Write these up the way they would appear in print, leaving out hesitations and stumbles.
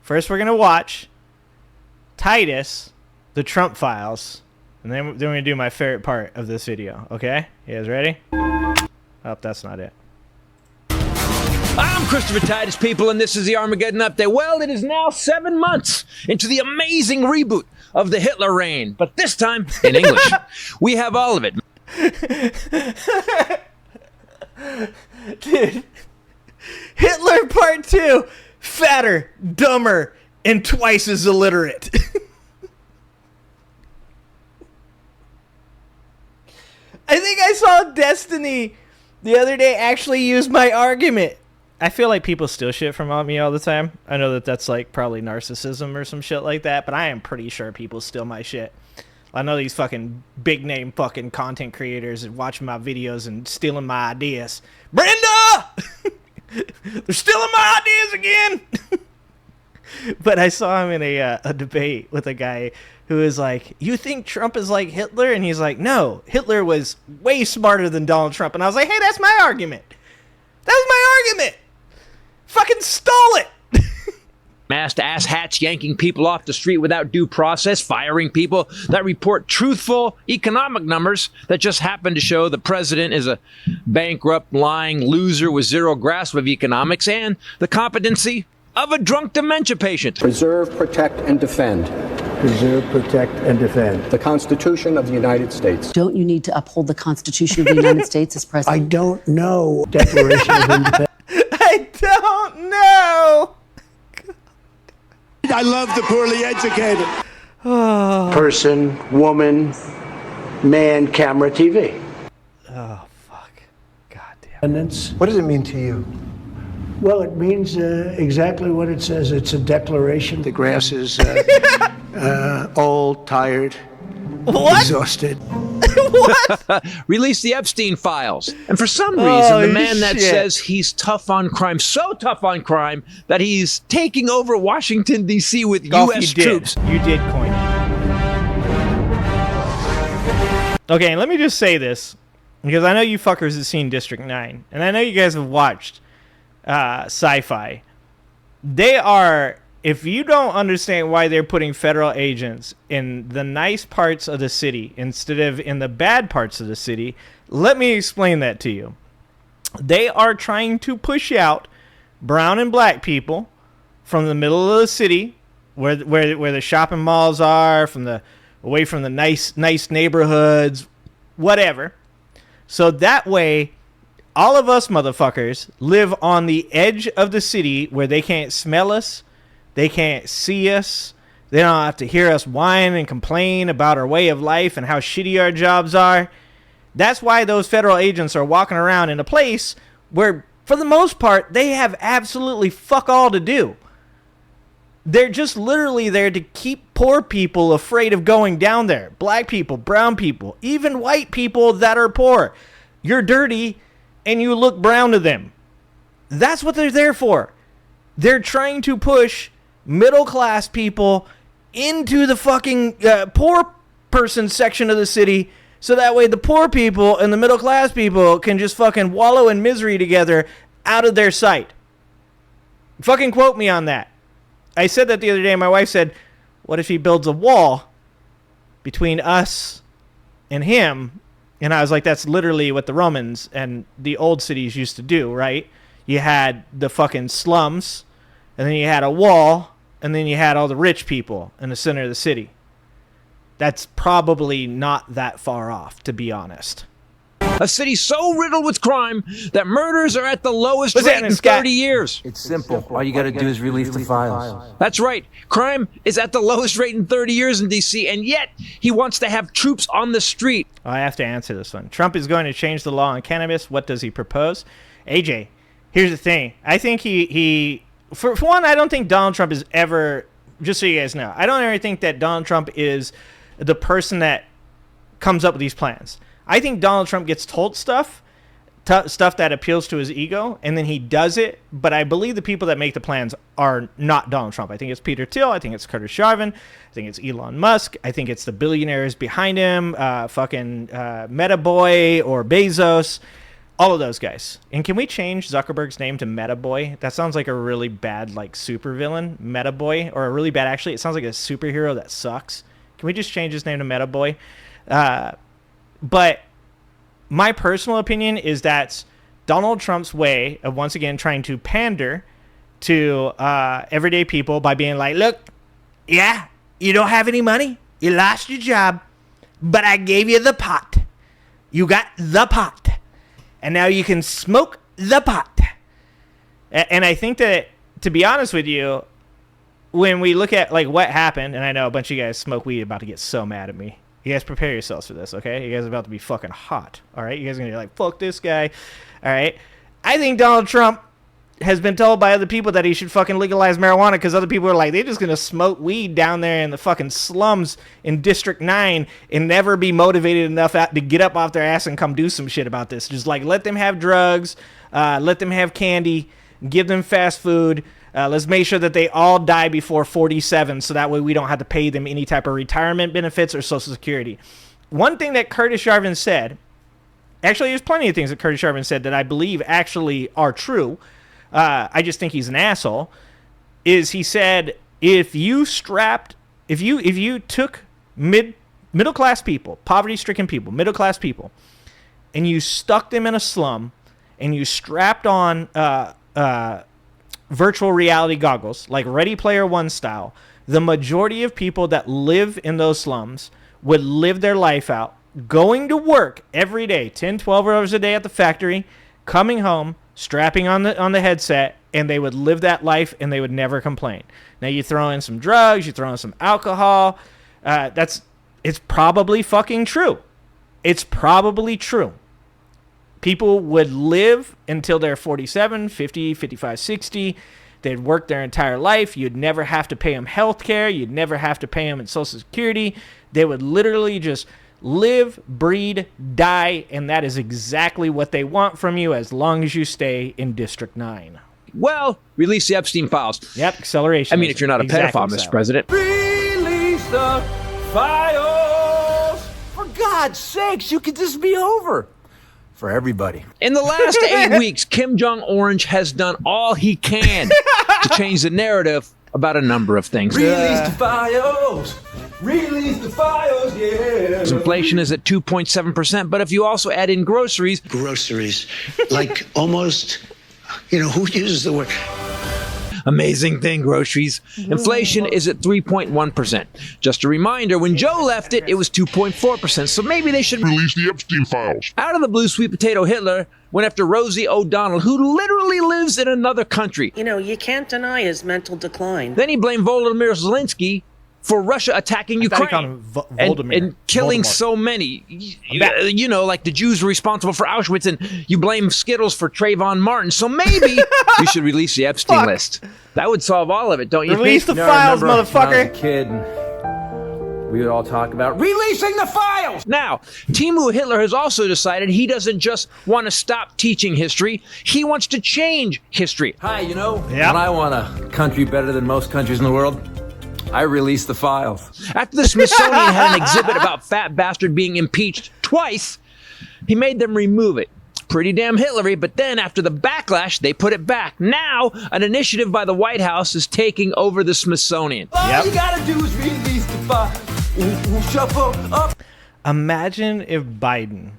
First, we're going to watch Titus, the Trump files, and then we're going to do my favorite part of this video, okay? You guys ready? Oh, that's not it. I'm Christopher Titus, people, and this is the Armageddon Update. Well, it is now 7 months into the amazing reboot of the Hitler reign, but this time in English. We have all of it. Dude, Hitler Part 2, fatter, dumber, and twice as illiterate. I think I saw Destiny the other day actually use my argument. I feel like people steal shit from me all the time. I know that that's like probably narcissism or some shit like that, but I am pretty sure people steal my shit. I know these fucking big name fucking content creators and watching my videos and stealing my ideas. Brenda! They're stealing my ideas again! But I saw him in a debate with a guy who is like, you think Trump is like Hitler? And he's like, no, Hitler was way smarter than Donald Trump. And I was like, hey, that's my argument. That's my argument. Fucking stole it. Masked asshats yanking people off the street without due process, firing people that report truthful economic numbers that just happen to show the president is a bankrupt, lying loser with zero grasp of economics and the competency of a drunk dementia patient. Preserve, protect, and defend. Preserve, protect, and defend the Constitution of the United States. Don't you need to uphold the Constitution of the United States as president? I don't know. Declaration of Independence. I don't know. I love the poorly educated. Person, woman, man, camera, TV. Oh, fuck. God damn. What does it mean to you? Well, it means exactly what it says. It's a declaration. The grass is old, tired, exhausted. What? Release the Epstein files. And for some reason, the man that shit. says he's tough on crime, so tough on crime, that he's taking over Washington, D.C. with Golf, U.S. you troops. did. You did coin it. Okay, let me just say this, because I know you fuckers have seen District 9, and I know you guys have watched Sci-Fi. They are, if you don't understand why they're putting federal agents in the nice parts of the city instead of in the bad parts of the city, let me explain that to you. They are trying to push out brown and black people from the middle of the city where the shopping malls are, away from the nice neighborhoods, whatever. So that way all of us motherfuckers live on the edge of the city where they can't smell us, they can't see us, they don't have to hear us whine and complain about our way of life and how shitty our jobs are. That's why those federal agents are walking around in a place where, for the most part, they have absolutely fuck all to do. They're just literally there to keep poor people afraid of going down there. Black people, brown people, even white people that are poor. You're dirty and you look brown to them. That's what they're there for. They're trying to push middle-class people into the fucking poor person section of the city, so that way the poor people and the middle-class people can just fucking wallow in misery together out of their sight. Fucking quote me on that. I said that the other day, and my wife said, what if he builds a wall between us and him? And I was like, that's literally what the Romans and the old cities used to do, right? You had the fucking slums, and then you had a wall, and then you had all the rich people in the center of the city. That's probably not that far off, to be honest. A city so riddled with crime that murders are at the lowest rate in 30 years. It's simple. All you gotta do is release the files. That's right. Crime is at the lowest rate in 30 years in D.C., and yet he wants to have troops on the street. I have to answer this one. Trump is going to change the law on cannabis. What does he propose? AJ, here's the thing. I think he for one, I don't think Donald Trump is ever, just so you guys know, I don't ever think that Donald Trump is the person that comes up with these plans. I think Donald Trump gets told stuff that appeals to his ego, and then he does it. But I believe the people that make the plans are not Donald Trump. I think it's Peter Thiel. I think it's Curtis Jarvin. I think it's Elon Musk. I think it's the billionaires behind him, Meta Boy or Bezos. All of those guys. And can we change Zuckerberg's name to Meta Boy? That sounds like a really bad, like, supervillain. Meta Boy. Or a really bad, actually, it sounds like a superhero that sucks. Can we just change his name to Meta Boy? But my personal opinion is that's Donald Trump's way of, once again, trying to pander to everyday people by being like, look, yeah, you don't have any money. You lost your job. But I gave you the pot. You got the pot. And now you can smoke the pot. And I think that, to be honest with you, when we look at like what happened, and I know a bunch of you guys smoke weed about to get so mad at me. You guys prepare yourselves for this, okay? You guys are about to be fucking hot, all right? You guys are going to be like, fuck this guy, all right? I think Donald Trump has been told by other people that he should fucking legalize marijuana because other people are like, they're just going to smoke weed down there in the fucking slums in District 9 and never be motivated enough to get up off their ass and come do some shit about this. Just like let them have drugs, let them have candy, give them fast food. Let's make sure that they all die before 47 so that way we don't have to pay them any type of retirement benefits or Social Security. One thing that Curtis Yarvin said, actually there's plenty of things that Curtis Yarvin said that I believe actually are true. I just think he's an asshole, is he said if you took middle-class people, poverty-stricken people, middle-class people, and you stuck them in a slum and you strapped on virtual reality goggles, like Ready Player One style, the majority of people that live in those slums would live their life out, going to work every day, 10, 12 hours a day at the factory, coming home, strapping on the headset, and they would live that life and they would never complain. Now you throw in some drugs, you throw in some alcohol, it's probably fucking true. It's probably true. People would live until they're 47, 50, 55, 60. They'd work their entire life. You'd never have to pay them health care. You'd never have to pay them in Social Security. They would literally just live, breed, die, and that is exactly what they want from you as long as you stay in District 9. Well, release the Epstein files. Yep, acceleration. I mean, if you're not a pedophile, Mr. President. Release the files! For God's sakes, you could just be over. For everybody. In the last 8 weeks, Kim Jong-Orange has done all he can to change the narrative about a number of things. Release the files! Release the files, yeah! Inflation is at 2.7%, but if you also add in groceries... Groceries. Like almost, who uses the word? Amazing thing, groceries. Inflation is at 3.1%. Just a reminder, when Joe left it was 2.4%, so maybe they should release the Epstein files. Out of the blue, sweet potato Hitler went after Rosie O'Donnell, who literally lives in another country. You can't deny his mental decline. Then he blamed Volodymyr Zelensky for Russia attacking Ukraine and killing so many. Like the Jews were responsible for Auschwitz, and you blame Skittles for Trayvon Martin. So maybe you should release the Epstein list. That would solve all of it, don't you Release think? the files, motherfucker. When I was a kid, we would all talk about releasing the files! Now, Timu Hitler has also decided he doesn't just want to stop teaching history, he wants to change history. Hi, when I want a country better than most countries in the world, I released the files. After the Smithsonian had an exhibit about Fat Bastard being impeached twice, he made them remove it. Pretty damn Hitlery, but then after the backlash, they put it back. Now, an initiative by the White House is taking over the Smithsonian. All you gotta do is release the files. Shuffle up. Imagine if Biden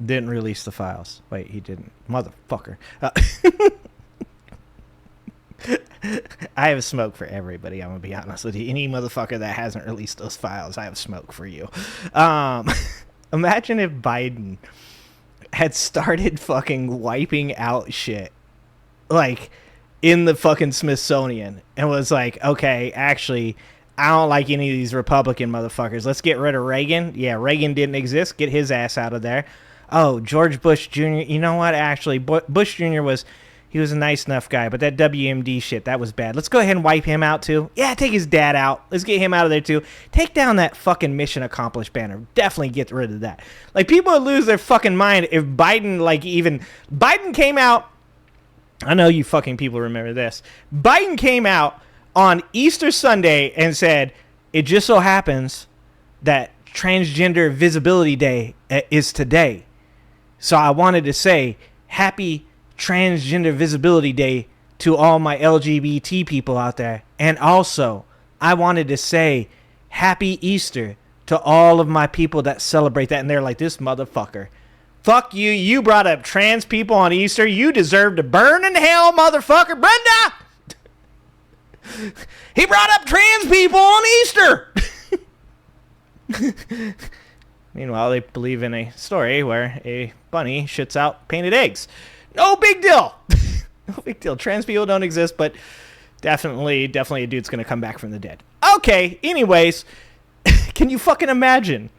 didn't release the files. Wait, he didn't. Motherfucker. I have smoke for everybody, I'm going to be honest with you. Any motherfucker that hasn't released those files, I have smoke for you. Imagine if Biden had started fucking wiping out shit, like, in the fucking Smithsonian, and was like, okay, actually, I don't like any of these Republican motherfuckers. Let's get rid of Reagan. Yeah, Reagan didn't exist. Get his ass out of there. Oh, George Bush Jr., you know what, actually, Bush Jr. was a nice enough guy, but that WMD shit, that was bad. Let's go ahead and wipe him out, too. Yeah, take his dad out. Let's get him out of there, too. Take down that fucking mission accomplished banner. Definitely get rid of that. Like, people would lose their fucking mind if Biden, Biden came out. I know you fucking people remember this. Biden came out on Easter Sunday and said, it just so happens that Transgender Visibility Day is today. So I wanted to say, happy Transgender Visibility Day to all my LGBT people out there. And also, I wanted to say happy Easter to all of my people that celebrate that. And they're like, this motherfucker. Fuck you. You brought up trans people on Easter. You deserve to burn in hell, motherfucker. Brenda! He brought up trans people on Easter. Meanwhile, they believe in a story where a bunny shits out painted eggs. No big deal. No big deal. Trans people don't exist, but definitely a dude's going to come back from the dead. Okay, anyways, can you fucking imagine?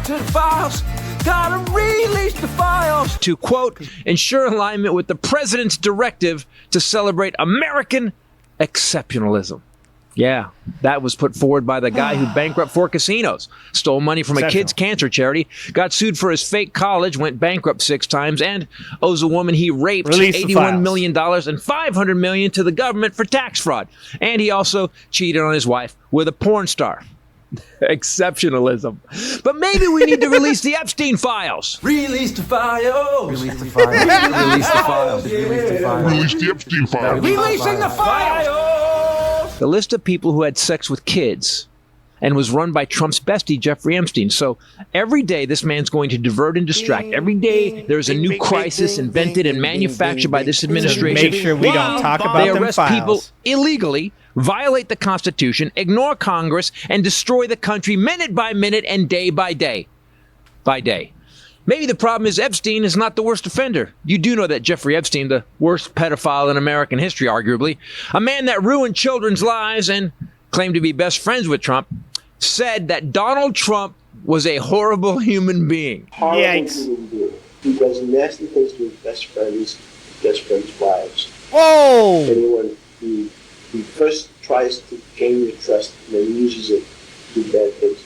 To the files. Gotta release the files. To, quote, ensure alignment with the president's directive to celebrate American exceptionalism. Yeah, that was put forward by the guy who bankrupted 4 casinos, stole money from a kids' cancer charity, got sued for his fake college, went bankrupt 6 times, and owes a woman he raped $81 million and $500 million to the government for tax fraud. And he also cheated on his wife with a porn star. Exceptionalism. But maybe we need to release the Epstein files. Release the files. Release the files. Release the files. Release the files. Release the Epstein files. Releasing the files. The list of people who had sex with kids and was run by Trump's bestie, Jeffrey Epstein. So every day this man's going to divert and distract. Every day there's a new crisis invented and manufactured by this administration. Make sure we don't talk about they them arrest files. people illegally, violate the Constitution, ignore Congress, and destroy the country minute by minute and day by day. By day. Maybe the problem is Epstein is not the worst offender. You do know that Jeffrey Epstein, the worst pedophile in American history, arguably, a man that ruined children's lives and claimed to be best friends with Trump, said that Donald Trump was a horrible human being. Yikes. He does nasty things to his best friends' wives. Whoa! Anyone who first tries to gain your trust and then uses it to do bad things.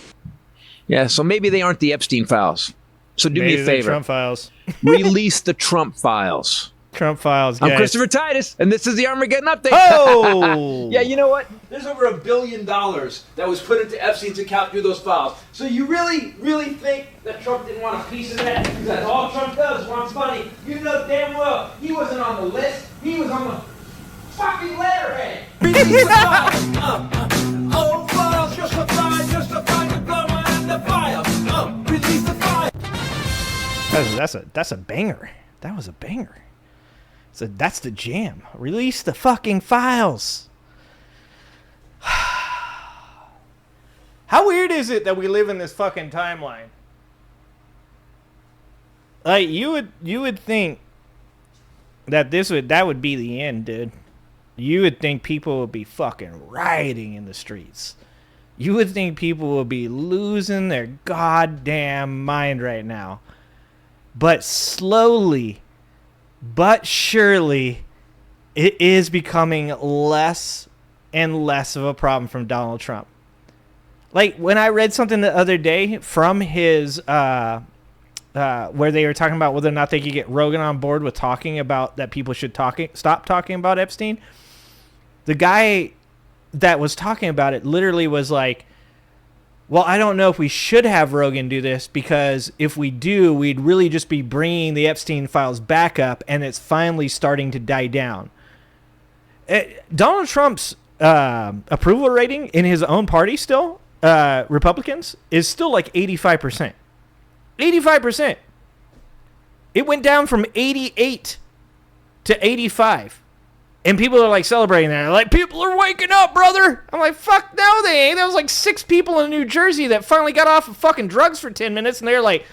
Yeah, so maybe they aren't the Epstein files. So do me a favor. Trump files. Release the Trump files. Trump files, guys. I'm Christopher Titus, and this is the Armageddon Update. Oh! Yeah, you know what? There's over $1 billion that was put into Epstein's account through those files. So you really, really think that Trump didn't want a piece of that? Because that's all Trump does, wants money. You know damn well he wasn't on the list. He was on the fucking letterhead. Release the files. Oh, files, justify the government and the files. Release the files. That's a banger. That was a banger. So that's the jam. Release the fucking files. How weird is it that we live in this fucking timeline? Like you would think that that would be the end, dude. You would think people would be fucking rioting in the streets. You would think people would be losing their goddamn mind right now. But slowly, but surely, it is becoming less and less of a problem from Donald Trump. Like, when I read something the other day from his, where they were talking about whether or not they could get Rogan on board with talking about that people should stop talking about Epstein, the guy that was talking about it literally was like, well, I don't know if we should have Rogan do this, because if we do, we'd really just be bringing the Epstein files back up, and it's finally starting to die down. Donald Trump's approval rating in his own party still, Republicans, is still like 85%. 85%. It went down from 88 to 85. And people are like celebrating that. Like, people are waking up, brother. I'm like, fuck no, they ain't. There was like 6 people in New Jersey that finally got off of fucking drugs for 10 minutes, and they're like,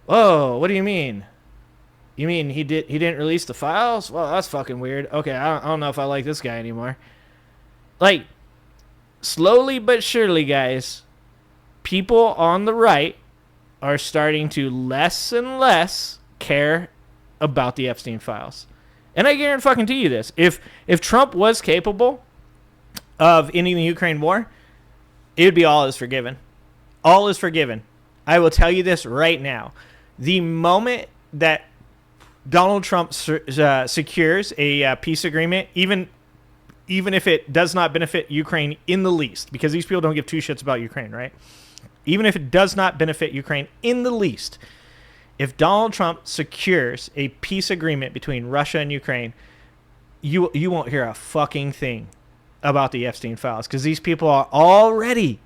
"Oh, what do you mean? You mean he didn't release the files? Well, that's fucking weird. Okay, I don't know if I like this guy anymore." Like, slowly but surely, guys, people on the right are starting to less and less care about the Epstein files. And I guarantee you this. If Trump was capable of ending the Ukraine war, it would be all is forgiven. All is forgiven. I will tell you this right now. The moment that Donald Trump secures a peace agreement, even if it does not benefit Ukraine in the least, because these people don't give two shits about Ukraine, right? Even if it does not benefit Ukraine in the least, If Donald Trump secures a peace agreement between Russia and Ukraine, you won't hear a fucking thing about the Epstein files, because these people are already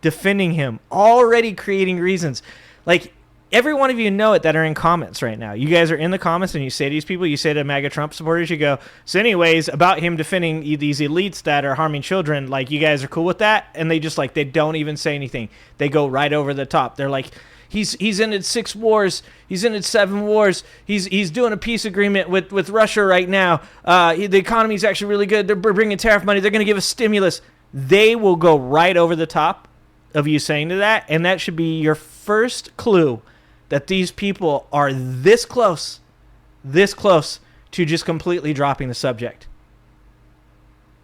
defending him, already creating reasons. Like, every one of you know it that are in comments right now. You guys are in the comments and you say to these people, you say to MAGA Trump supporters, you go, so anyways, about him defending these elites that are harming children, like, you guys are cool with that? And they just, like, they don't even say anything. They go right over the top. They're like, he's ended 6 wars. He's ended 7 wars. He's doing a peace agreement with Russia right now. The economy's actually really good. They're bringing tariff money. They're going to give us stimulus. They will go right over the top of you saying to that, and that should be your first clue that these people are this close to just completely dropping the subject.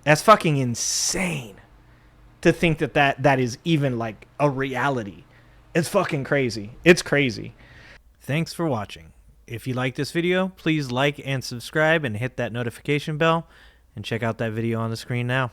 That's fucking insane to think that is even like a reality. It's fucking crazy. It's crazy. Thanks for watching. If you like this video, please like and subscribe and hit that notification bell, and check out that video on the screen now.